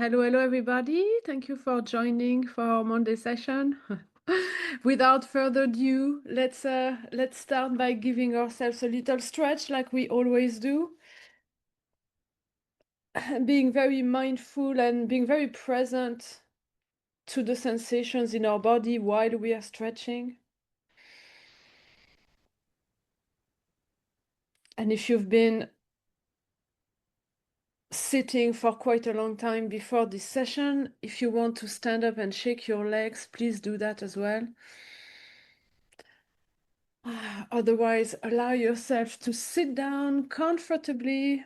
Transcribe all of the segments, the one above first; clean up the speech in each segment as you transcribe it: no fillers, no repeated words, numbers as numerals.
Hello, everybody. Thank you for joining for our Monday session. Without further ado, let's start by giving ourselves a little stretch like we always do. Being very mindful and being very present to the sensations in our body while we are stretching. And if you've been sitting for quite a long time before this session, if you want to stand up and shake your legs, please do that as well. Otherwise, allow yourself to sit down comfortably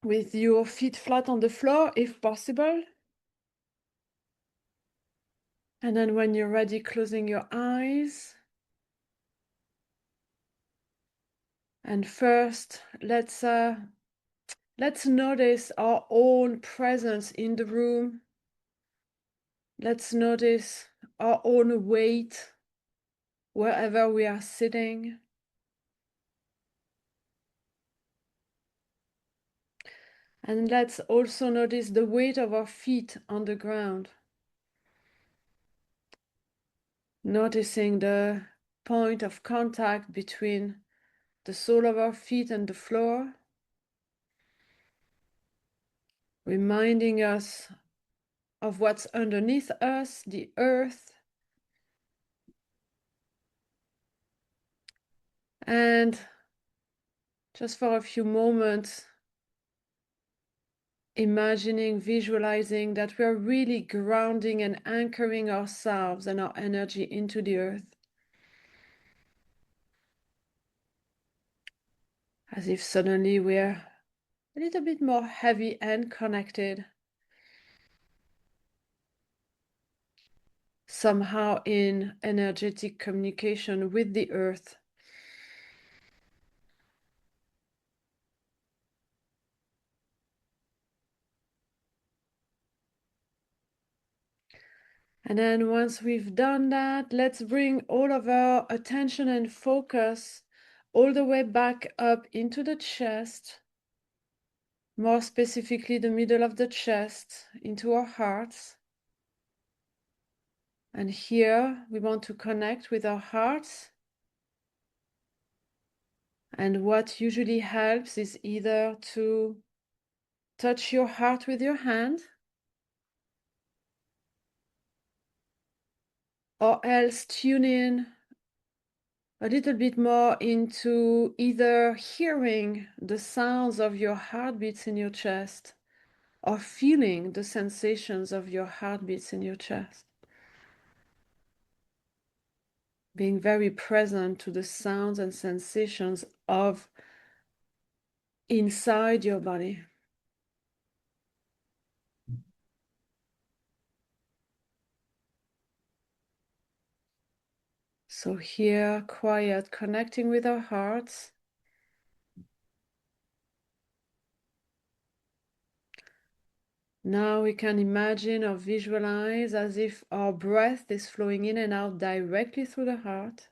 with your feet flat on the floor if possible. And then when you're ready, closing your eyes. And first, let's notice our own presence in the room. Let's notice our own weight wherever we are sitting. And let's also notice the weight of our feet on the ground. Noticing the point of contact between the sole of our feet and the floor. Reminding us of what's underneath us, the earth. And just for a few moments, imagining, visualizing that we're really grounding and anchoring ourselves and our energy into the earth. As if suddenly we're a little bit more heavy and connected. Somehow in energetic communication with the earth. And then once we've done that, let's bring all of our attention and focus all the way back up into the chest, more specifically the middle of the chest, into our hearts. And here we want to connect with our hearts. And what usually helps is either to touch your heart with your hand, or else tune in a little bit more into either hearing the sounds of your heartbeats in your chest or feeling the sensations of your heartbeats in your chest. Being very present to the sounds and sensations of inside your body. So here, quiet, connecting with our hearts. Now we can imagine or visualize as if our breath is flowing in and out directly through the heart.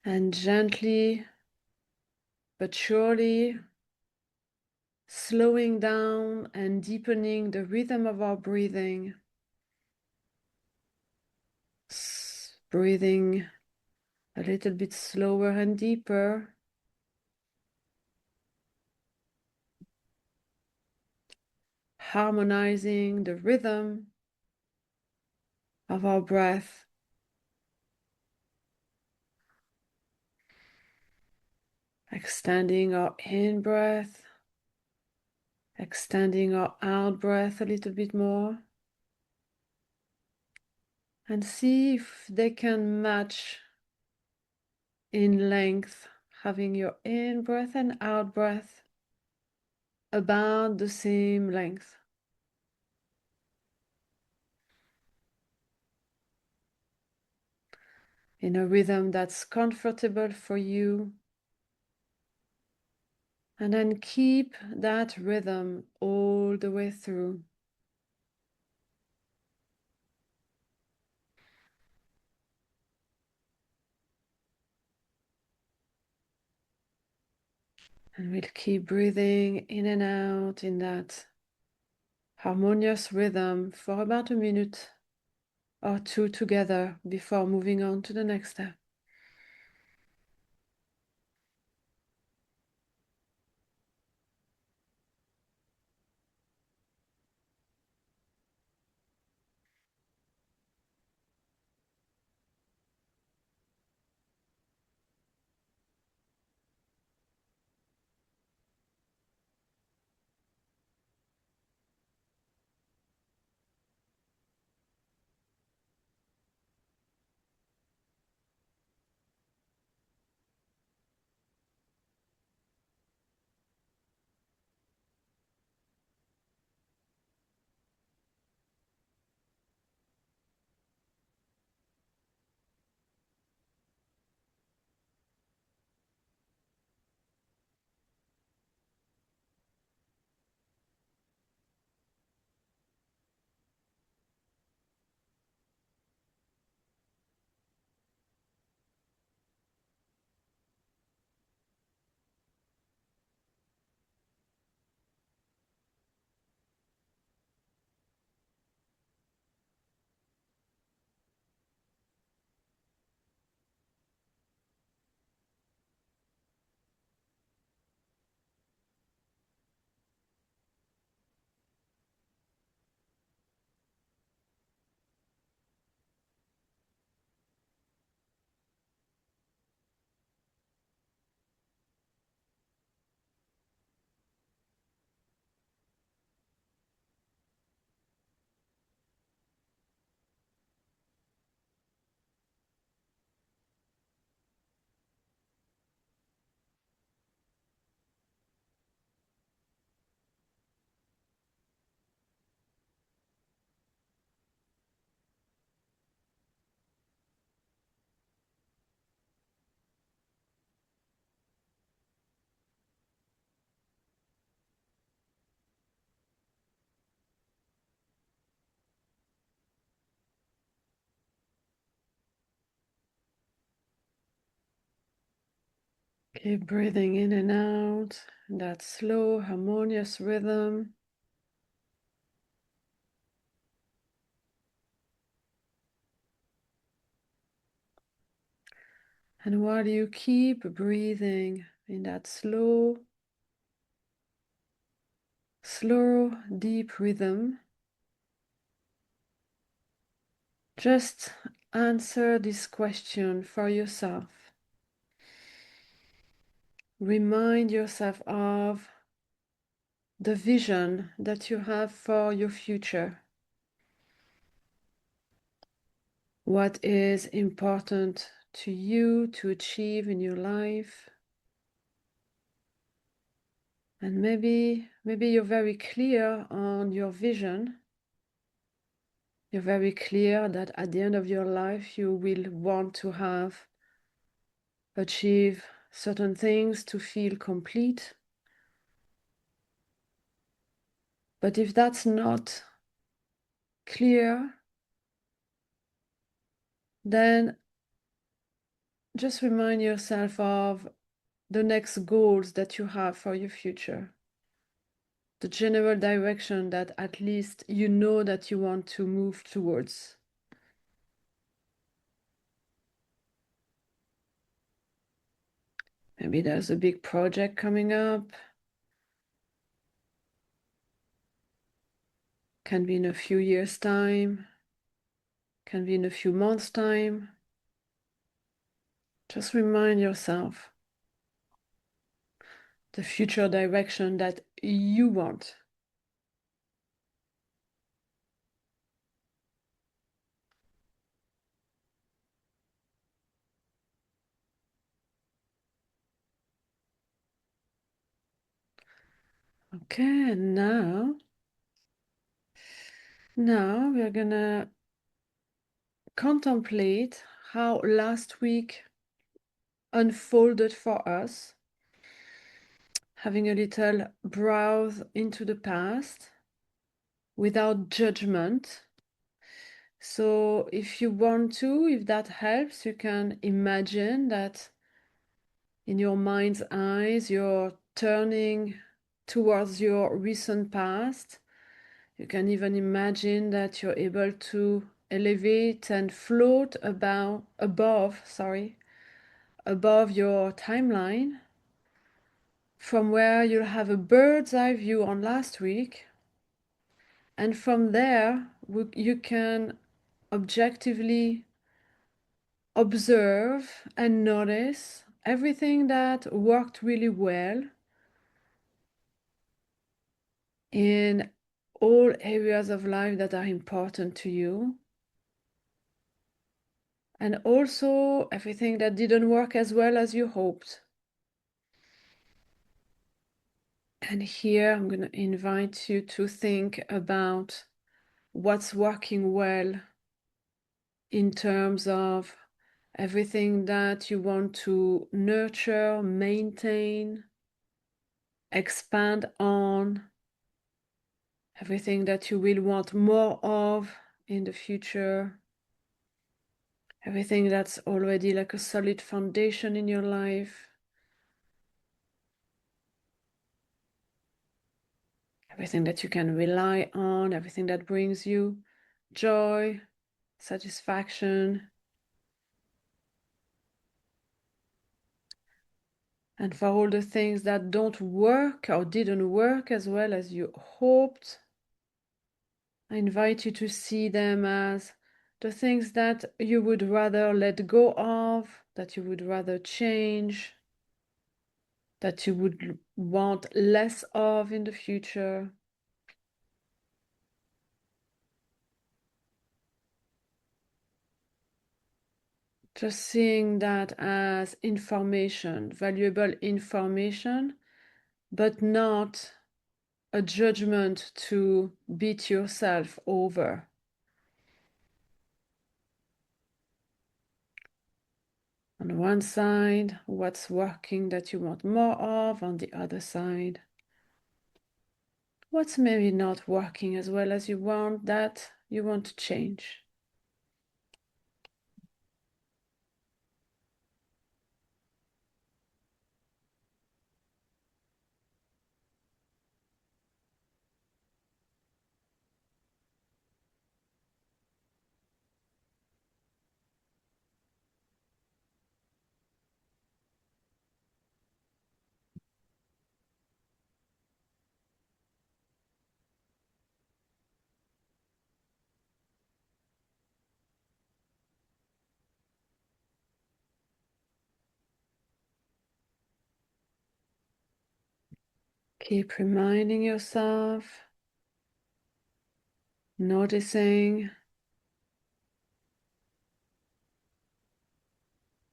And gently but surely slowing down and deepening the rhythm of our breathing. Breathing a little bit slower and deeper. Harmonizing the rhythm of our breath. Extending our in-breath. Extending our out-breath a little bit more. And see if they can match in length, having your in-breath and out-breath about the same length. In a rhythm that's comfortable for you. And then keep that rhythm all the way through. And we'll keep breathing in and out in that harmonious rhythm for about a minute or two together before moving on to the next step. Keep breathing in and out in that slow, harmonious rhythm. And while you keep breathing in that slow, deep rhythm, just answer this question for yourself. Remind yourself of the vision that you have for your future. What is important to you to achieve in your life? And maybe you're very clear on your vision. You're very clear that at the end of your life, you will want to have achieve certain things to feel complete. But if that's not clear, then just remind yourself of the next goals that you have for your future. The general direction that at least you know that you want to move towards. Maybe there's a big project coming up. Can be in a few years' time. Can be in a few months' time. Just remind yourself the future direction that you want. Okay, and now we're gonna contemplate how last week unfolded for us, having a little browse into the past without judgment. So if you want to, if that helps, you can imagine that in your mind's eyes, you're turning towards your recent past. You can even imagine that you're able to elevate and float above your timeline, from where you'll have a bird's eye view on last week. And from there, you can objectively observe and notice everything that worked really well in all areas of life that are important to you, and also everything that didn't work as well as you hoped. And here I'm going to invite you to think about what's working well in terms of everything that you want to nurture, maintain, expand on, everything that you will want more of in the future, everything that's already like a solid foundation in your life, everything that you can rely on, everything that brings you joy, satisfaction. And for all the things that don't work or didn't work as well as you hoped, I invite you to see them as the things that you would rather let go of, that you would rather change, that you would want less of in the future. Just seeing that as information, valuable information, but not a judgment to beat yourself over. On one side, what's working that you want more of, on the other side, what's maybe not working as well as you want that you want to change. Keep reminding yourself, noticing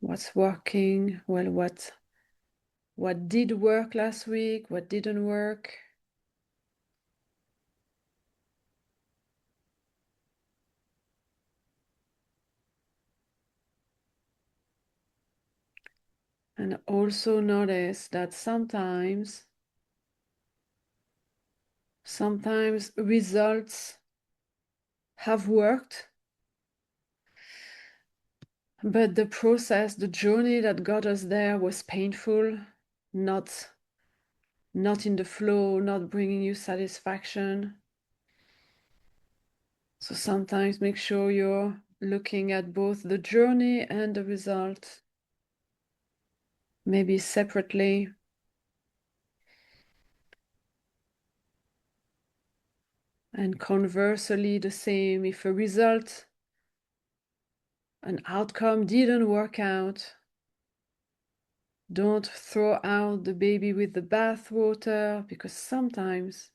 what's working, well, what did work last week, what didn't work. And also notice that sometimes results have worked, but the process, the journey that got us there was painful, not in the flow, not bringing you satisfaction. So sometimes make sure you're looking at both the journey and the result, maybe separately. And conversely, the same. If a result, an outcome didn't work out, don't throw out the baby with the bathwater, because sometimes,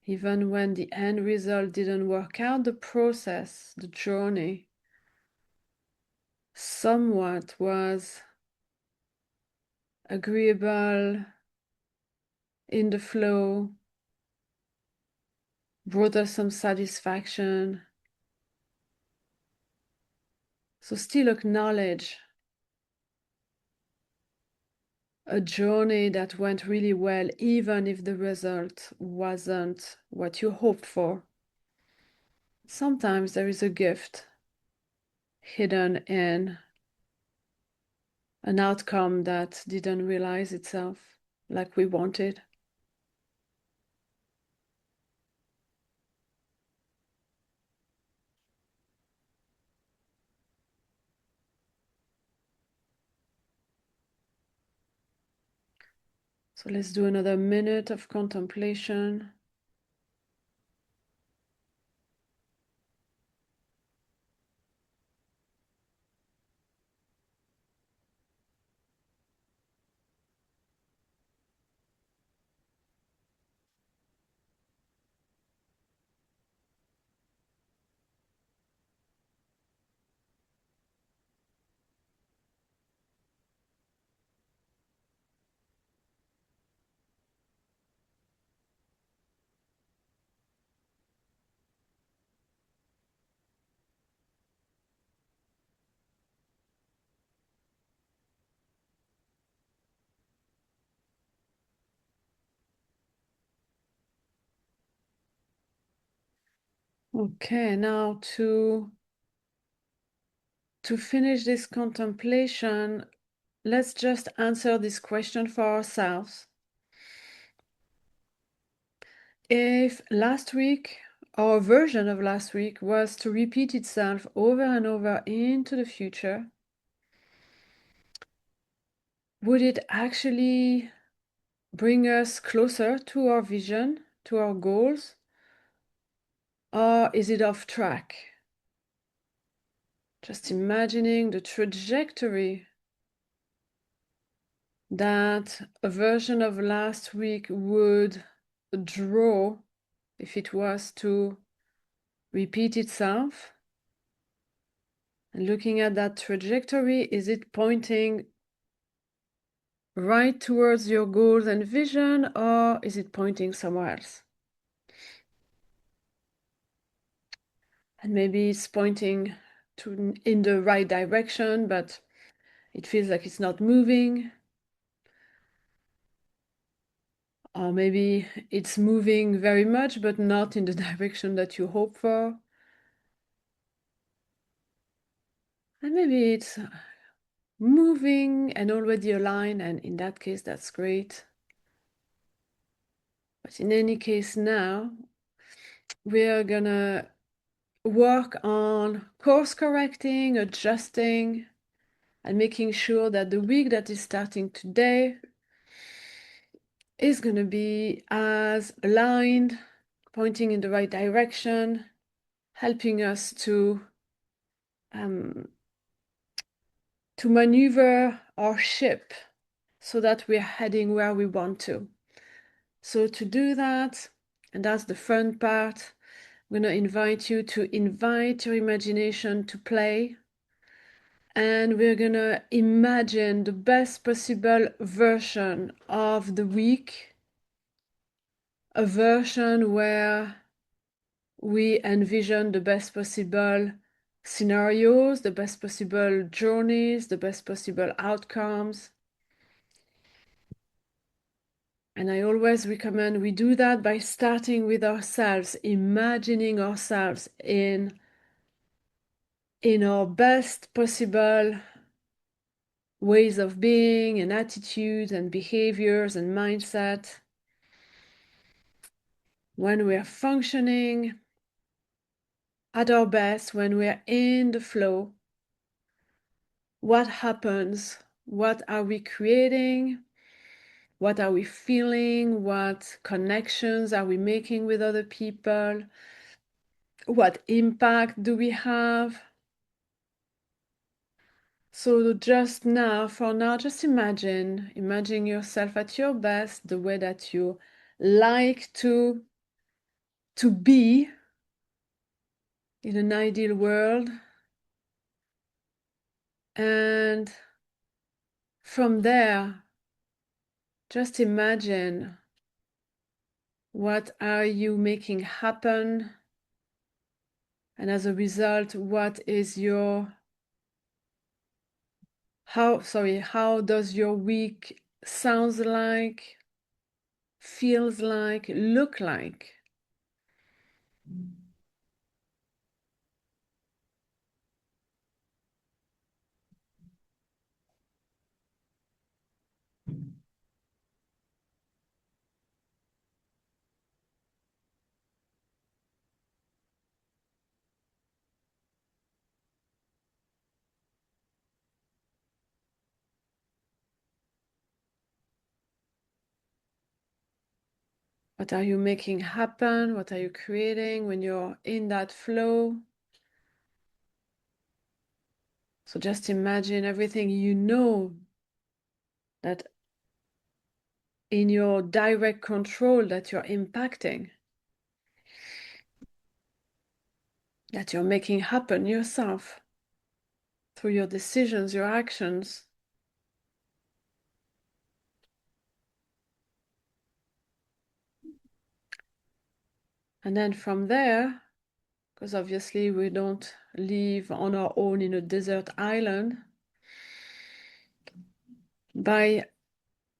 even when the end result didn't work out, the process, the journey, somewhat was agreeable, in the flow, brought us some satisfaction. So still acknowledge a journey that went really well, even if the result wasn't what you hoped for. Sometimes there is a gift hidden in an outcome that didn't realize itself. like we wanted. So let's do another minute of contemplation. Okay, now to finish this contemplation, let's just answer this question for ourselves. If last week, our version of last week, was to repeat itself over and over into the future, would it actually bring us closer to our vision, to our goals, or is it off track? Just imagining the trajectory that a version of last week would draw if it was to repeat itself. And looking at that trajectory, is it pointing right towards your goals and vision, or is it pointing somewhere else? And maybe it's pointing in the right direction, but it feels like it's not moving. Or maybe it's moving very much, but not in the direction that you hope for. And maybe it's moving and already aligned, and in that case, that's great. But in any case, now we're gonna work on course correcting, adjusting, and making sure that the week that is starting today is gonna be as aligned, pointing in the right direction, helping us to maneuver our ship so that we're heading where we want to. So to do that, and that's the fun part, I'm going to invite you to invite your imagination to play. And we're going to imagine the best possible version of the week, a version where we envision the best possible scenarios, the best possible journeys, the best possible outcomes. And I always recommend we do that by starting with ourselves, imagining ourselves in our best possible ways of being and attitudes and behaviors and mindset. When we are functioning at our best, when we are in the flow, what happens? What are we creating? What are we feeling? What connections are we making with other people? What impact do we have? So just now, for now, just imagine yourself at your best, the way that you like to be in an ideal world. And from there, just imagine what are you making happen? And as a result, what is how does your week sounds like, feels like, look like? What are you making happen? What are you creating when you're in that flow? So just imagine everything you know that in your direct control that you're impacting, that you're making happen yourself through your decisions, your actions. And then from there, because obviously we don't live on our own in a desert island, by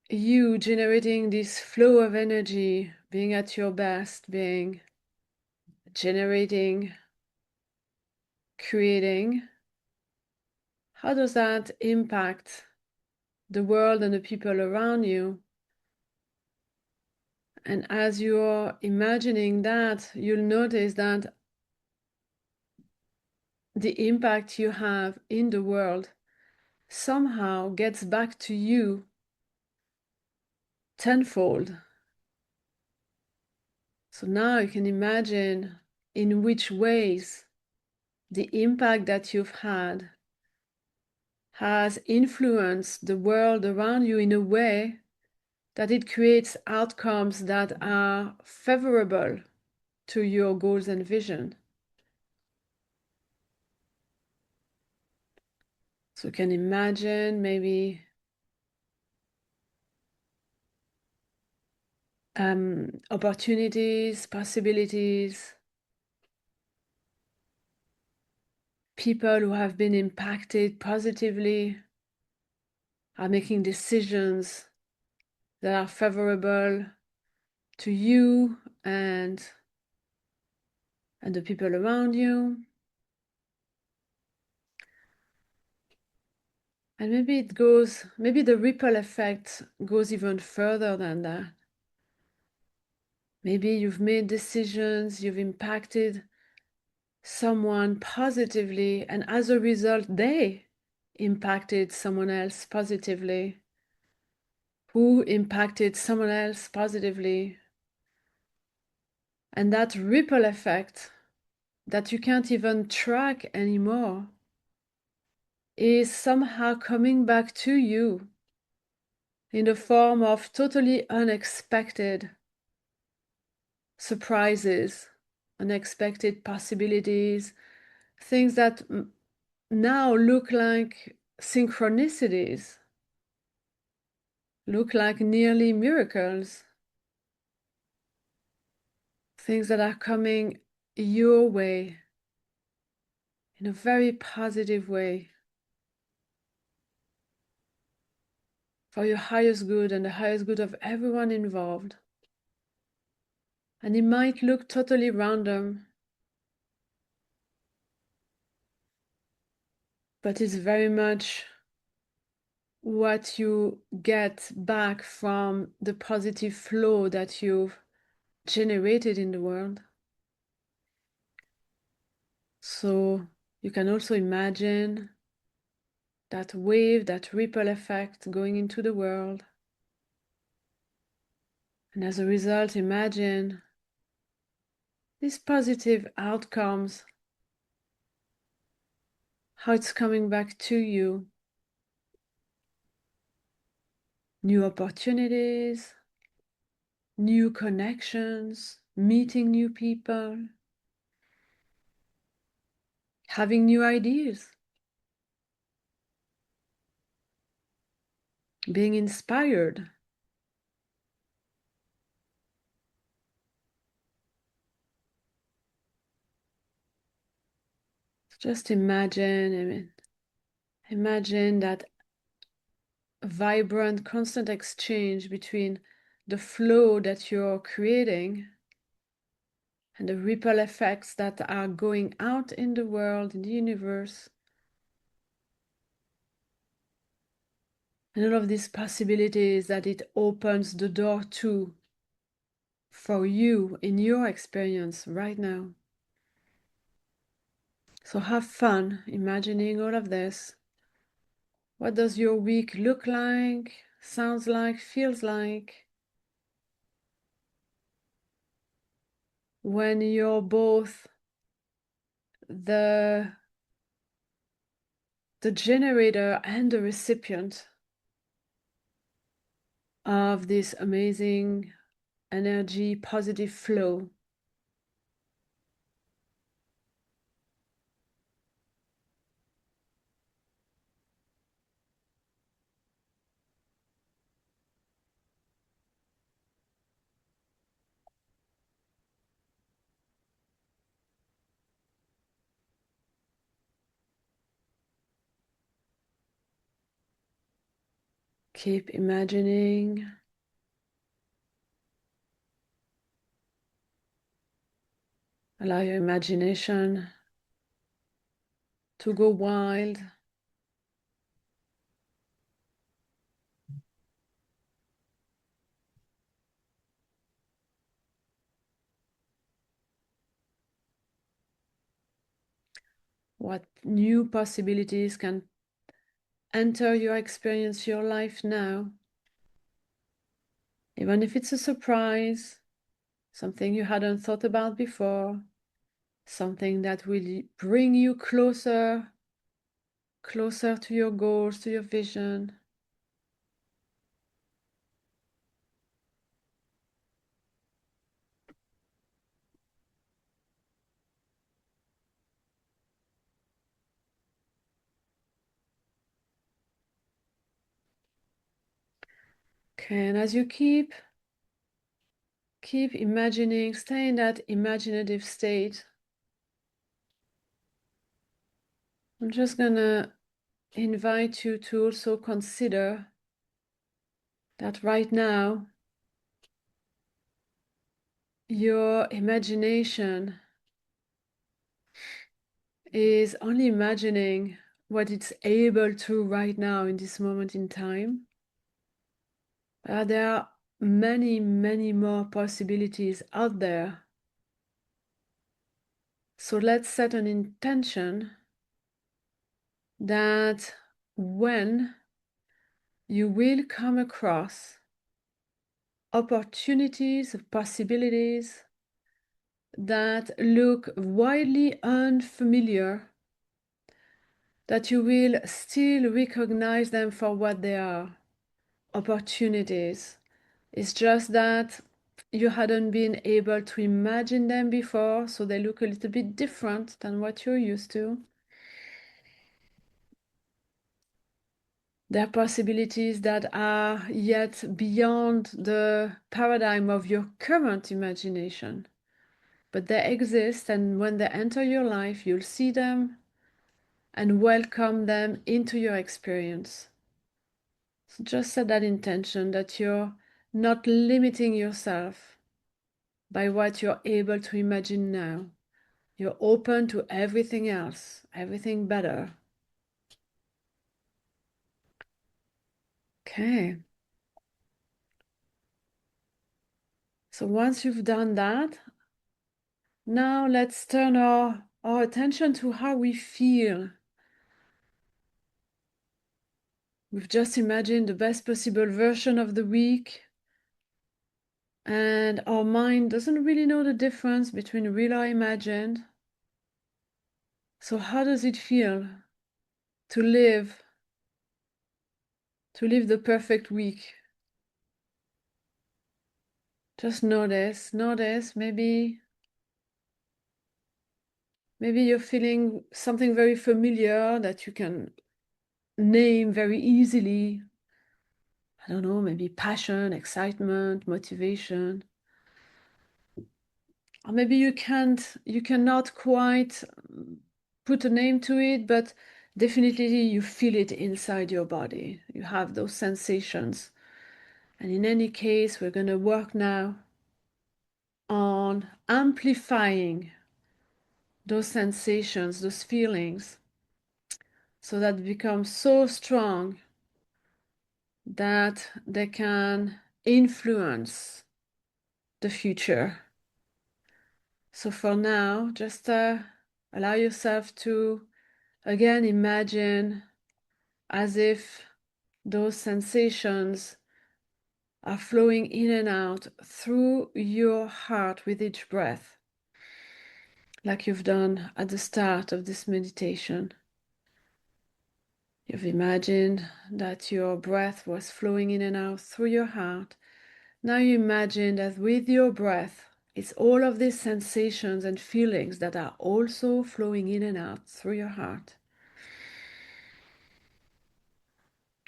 you generating this flow of energy, being at your best, being generating, creating, how does that impact the world and the people around you? And as you're imagining that, you'll notice that the impact you have in the world somehow gets back to you tenfold. So now you can imagine in which ways the impact that you've had has influenced the world around you in a way that it creates outcomes that are favorable to your goals and vision. So you can imagine maybe opportunities, possibilities, people who have been impacted positively are making decisions that are favorable to you and the people around you. And maybe the ripple effect goes even further than that. Maybe you've made decisions, you've impacted someone positively, and as a result, they impacted someone else positively, who impacted someone else positively. And that ripple effect that you can't even track anymore is somehow coming back to you in the form of totally unexpected surprises, unexpected possibilities, things that now look like synchronicities, look like nearly miracles, things that are coming your way in a very positive way for your highest good and the highest good of everyone involved. And it might look totally random, but it's very much what you get back from the positive flow that you've generated in the world. So you can also imagine that wave, that ripple effect going into the world. And as a result, imagine these positive outcomes, how it's coming back to you. New opportunities, new connections, meeting new people, having new ideas, being inspired. Just imagine that vibrant, constant exchange between the flow that you're creating and the ripple effects that are going out in the world, in the universe. And all of these possibilities that it opens the door to for you in your experience right now. So have fun imagining all of this. What does your week look like, sounds like, feels like? when you're both the generator and the recipient of this amazing energy, positive flow. Keep imagining. Allow your imagination to go wild. What new possibilities can enter your experience, your life now? Even if it's a surprise, something you hadn't thought about before, something that will bring you closer to your goals, to your vision. Okay, and as you keep imagining, stay in that imaginative state. I'm just gonna invite you to also consider that right now your imagination is only imagining what it's able to right now in this moment in time. There are many, many more possibilities out there. So let's set an intention that when you will come across opportunities, possibilities that look wildly unfamiliar, that you will still recognize them for what they are, opportunities. It's just that you hadn't been able to imagine them before, so they look a little bit different than what you're used to. There are possibilities that are yet beyond the paradigm of your current imagination. But they exist, and when they enter your life, you'll see them and welcome them into your experience. So just set that intention that you're not limiting yourself by what you're able to imagine now. You're open to everything else, everything better. Okay. So once you've done that, now let's turn our attention to how we feel. We've just imagined the best possible version of the week, and our mind doesn't really know the difference between real or imagined. So how does it feel to live the perfect week? Just notice, maybe you're feeling something very familiar that you can name very easily. I don't know, maybe passion, excitement, motivation. Or maybe you cannot quite put a name to it, but definitely you feel it inside your body. You have those sensations. And in any case, we're going to work now on amplifying those sensations, those feelings, so that become so strong that they can influence the future. So for now, just allow yourself to again imagine as if those sensations are flowing in and out through your heart with each breath. like you've done at the start of this meditation. You've imagined that your breath was flowing in and out through your heart. Now you imagine that with your breath, it's all of these sensations and feelings that are also flowing in and out through your heart.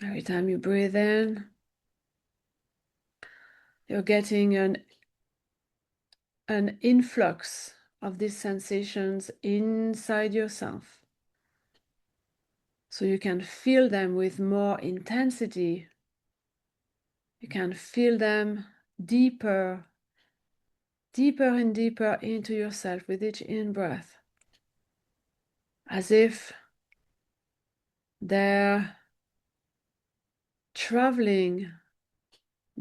Every time you breathe in, you're getting an influx of these sensations inside yourself. So you can feel them with more intensity. You can feel them deeper, deeper and deeper into yourself with each in-breath, as if they're traveling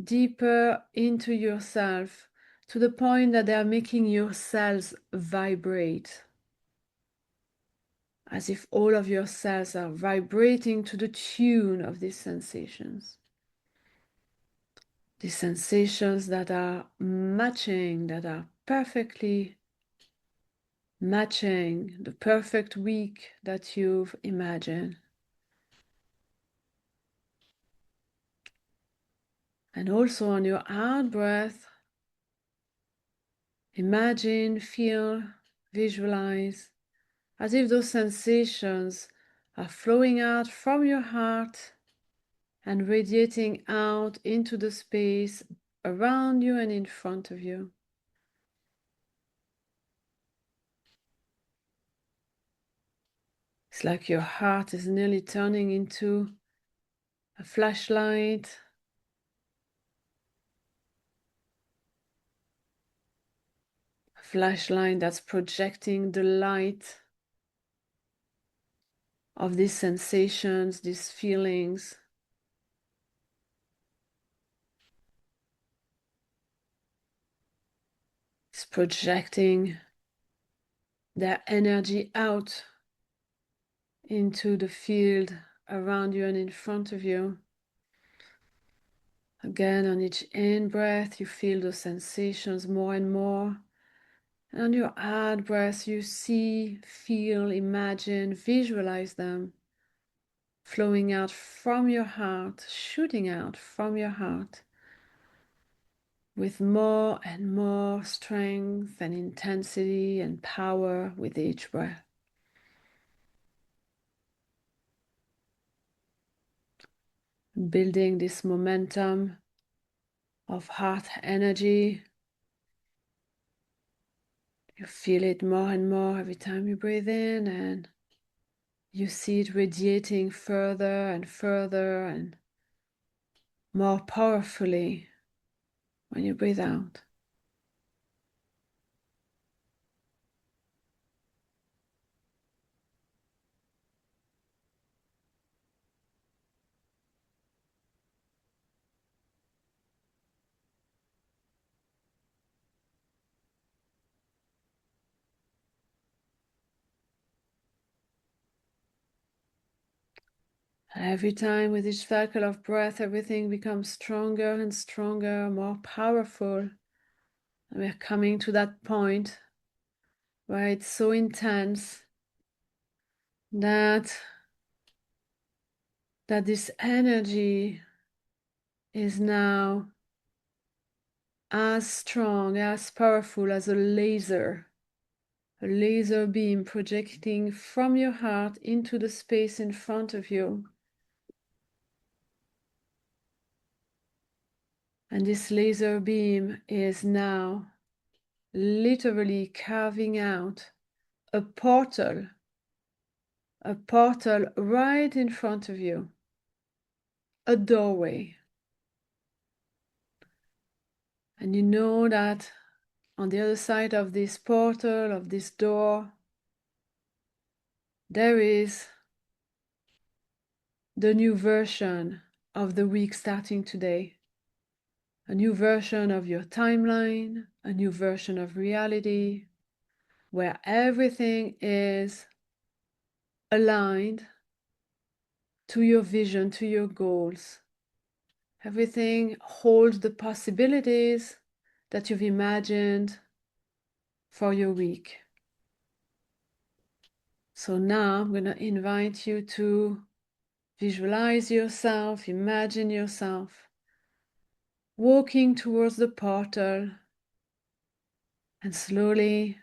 deeper into yourself to the point that they're making your cells vibrate, as if all of your cells are vibrating to the tune of these sensations. These sensations that are matching, that are perfectly matching the perfect week that you've imagined. And also on your out breath, imagine, feel, visualize as if those sensations are flowing out from your heart and radiating out into the space around you and in front of you. It's like your heart is nearly turning into a flashlight, a flashlight that's projecting the light of these sensations, these feelings. It's projecting their energy out into the field around you and in front of you. Again, on each in-breath, you feel those sensations more and more. And on your out-breath, you see, feel, imagine, visualize them flowing out from your heart, shooting out from your heart with more and more strength and intensity and power with each breath. Building this momentum of heart energy. You feel it more and more every time you breathe in, and you see it radiating further and further and more powerfully when you breathe out. Every time with each cycle of breath, everything becomes stronger and stronger, more powerful. And we're coming to that point where it's so intense that this energy is now as strong, as powerful as a laser beam projecting from your heart into the space in front of you. And this laser beam is now literally carving out a portal right in front of you, a doorway. And you know that on the other side of this portal, of this door, there is the new version of the week starting today. A new version of your timeline, a new version of reality, where everything is aligned to your vision, to your goals. Everything holds the possibilities that you've imagined for your week. So now I'm going to invite you to visualize yourself, imagine yourself walking towards the portal and slowly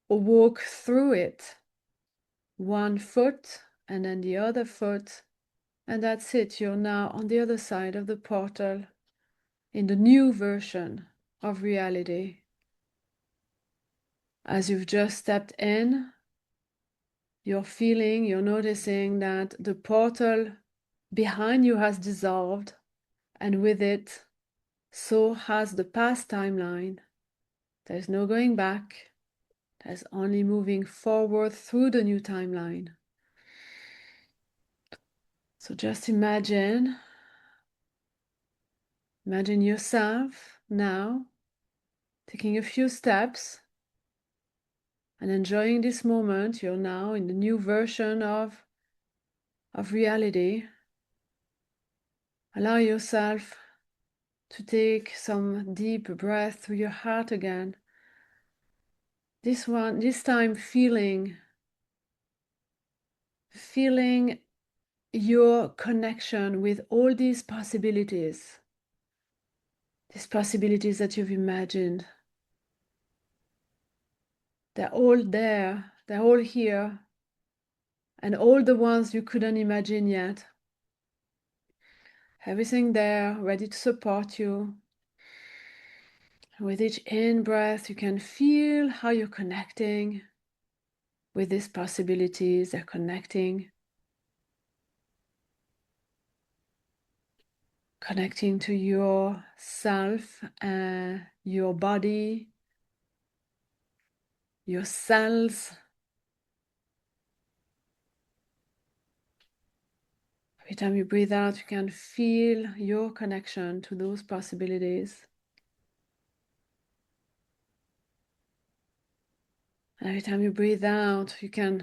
walk through it. One foot and then the other foot. And that's it. You're now on the other side of the portal in the new version of reality. As you've just stepped in, you're noticing that the portal behind you has dissolved, and with it, so has the past timeline. There's no going back. There's only moving forward through the new timeline. So just imagine yourself now taking a few steps and enjoying this moment. You're now in the new version of reality. Allow yourself to take some deep breath through your heart again. This time feeling your connection with all these possibilities that you've imagined. They're all there, they're all here, and all the ones you couldn't imagine yet. Everything there, ready to support you. With each in-breath, you can feel how you're connecting with these possibilities. They're connecting to yourself, your body, your cells. Every time you breathe out, you can feel your connection to those possibilities. And every time you breathe out, you can't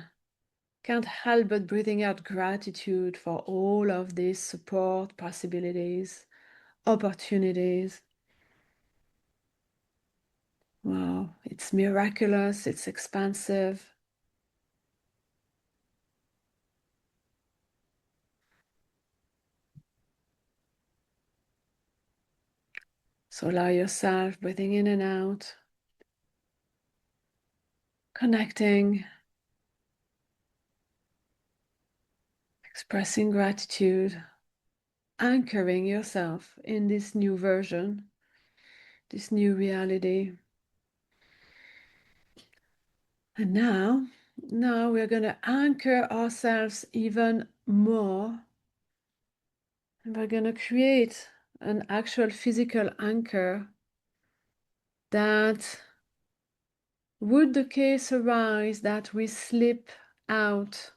help but breathing out gratitude for all of these support, possibilities, opportunities. Wow, it's miraculous, it's expansive. So allow yourself breathing in and out, connecting, expressing gratitude, anchoring yourself in this new version, this new reality. And now we're going to anchor ourselves even more. And we're going to create an actual physical anchor that, would the case arise that we slip out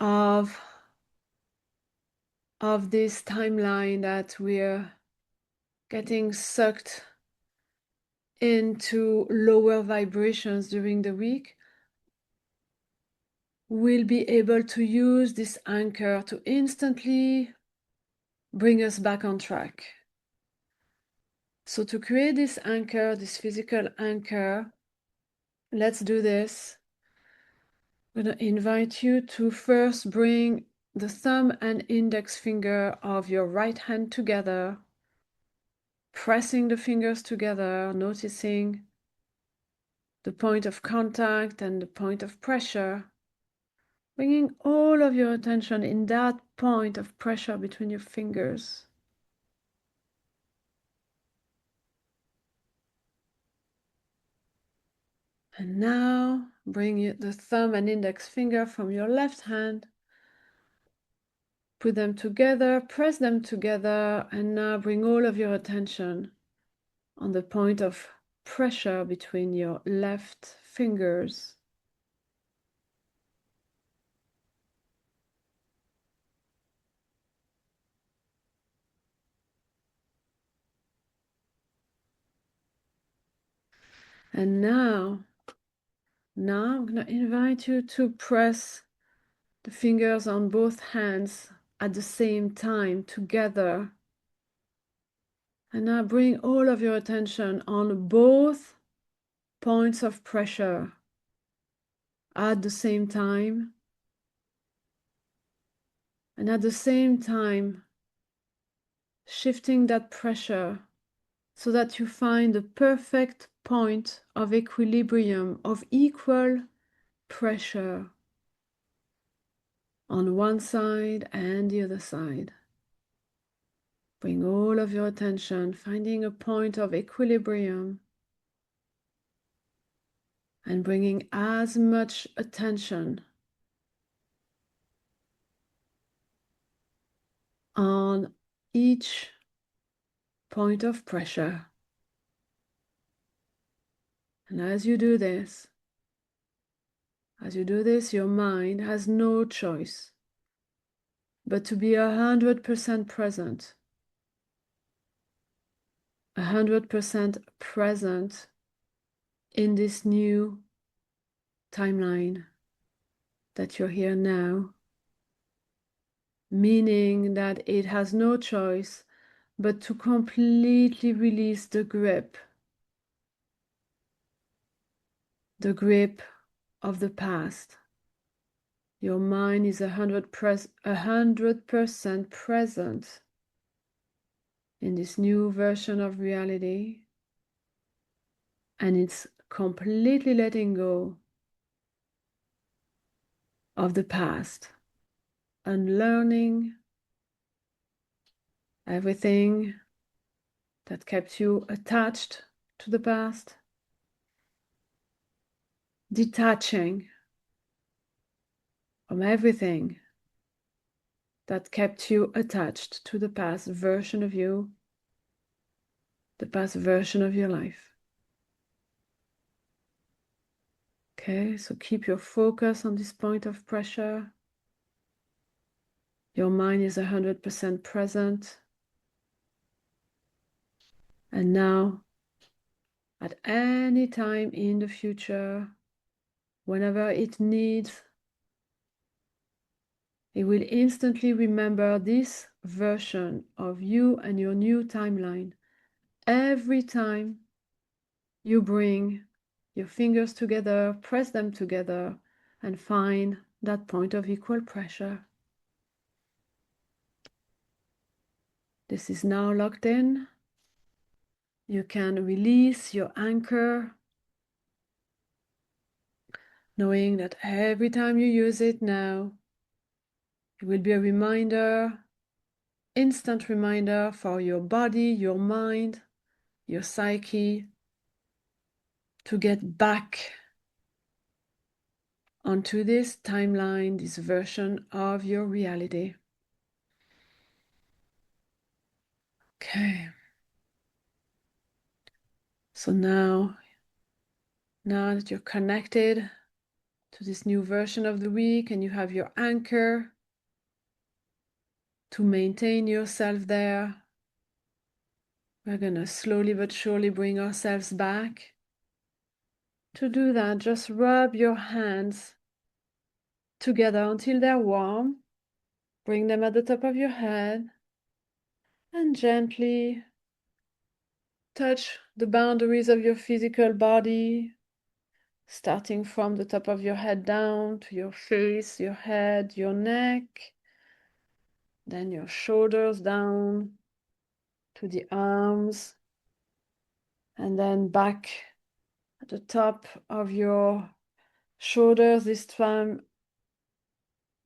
of this timeline, that we're getting sucked into lower vibrations during the week, we'll be able to use this anchor to instantly bring us back on track. So to create this anchor, this physical anchor, let's do this. I'm going to invite you to first bring the thumb and index finger of your right hand together, pressing the fingers together, noticing the point of contact and the point of pressure, bringing all of your attention in that point of pressure between your fingers. And now bring the thumb and index finger from your left hand, put them together, press them together, and now bring all of your attention on the point of pressure between your left fingers. And now I'm going to invite you to press the fingers on both hands at the same time together. And now bring all of your attention on both points of pressure. at the same time. And at the same time, shifting that pressure so that you find the perfect point of equilibrium, of equal pressure on one side and the other side. Bring all of your attention, finding a point of equilibrium and bringing as much attention on each point of pressure. And as you do this, your mind has no choice but to be 100% present, 100% present in this new timeline that you're here now, meaning that it has no choice but to completely release the grip of the past. Your mind is 100% present in this new version of reality, and it's completely letting go of the past, unlearning everything that kept you attached to the past, detaching from everything that kept you attached to the past version of you, the past version of your life. Okay, so keep your focus on this point of pressure. Your mind is 100% present. And now, at any time in the future, whenever it needs, it will instantly remember this version of you and your new timeline every time you bring your fingers together, press them together, and find that point of equal pressure. This is now locked in. You can release your anchor, knowing that every time you use it now, it will be a reminder, instant reminder for your body, your mind, your psyche to get back onto this timeline, this version of your reality. Okay. So now that you're connected to this new version of the week and you have your anchor to maintain yourself there, we're going to slowly but surely bring ourselves back. To do that, just rub your hands together until they're warm. Bring them at the top of your head and gently touch the boundaries of your physical body, starting from the top of your head down to your face, your head, your neck, then your shoulders down to the arms, and then back at the top of your shoulders, this time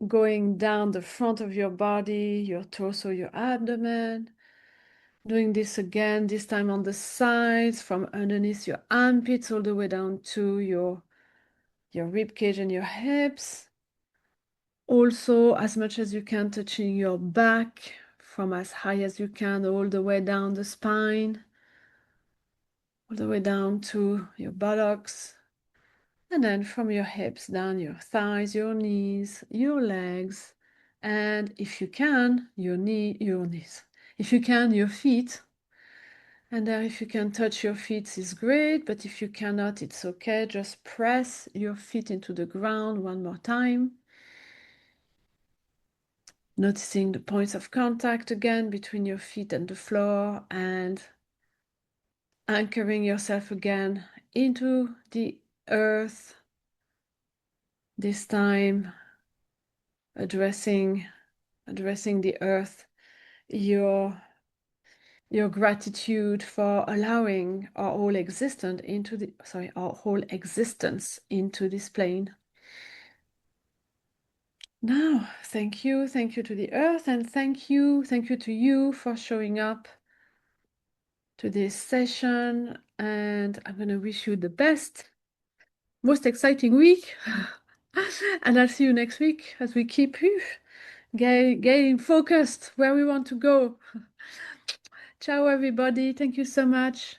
going down the front of your body, your torso, your abdomen. Doing this again, this time on the sides, from underneath your armpits all the way down to your rib cage and your hips. Also, as much as you can, touching your back from as high as you can, all the way down the spine, all the way down to your buttocks. And then from your hips down your thighs, your knees, your legs, and if you can, your knees. If you can, your feet. And if you can touch your feet is great, but if you cannot, it's okay. Just press your feet into the ground one more time. Noticing the points of contact again between your feet and the floor, and anchoring yourself again into the earth, This time addressing the earth, your gratitude for allowing our whole existence into this plane. Now, thank you to the earth, and thank you to you for showing up to this session. And I'm going to wish you the best, most exciting week. And I'll see you next week as we keep getting focused where we want to go. Ciao, everybody. Thank you so much.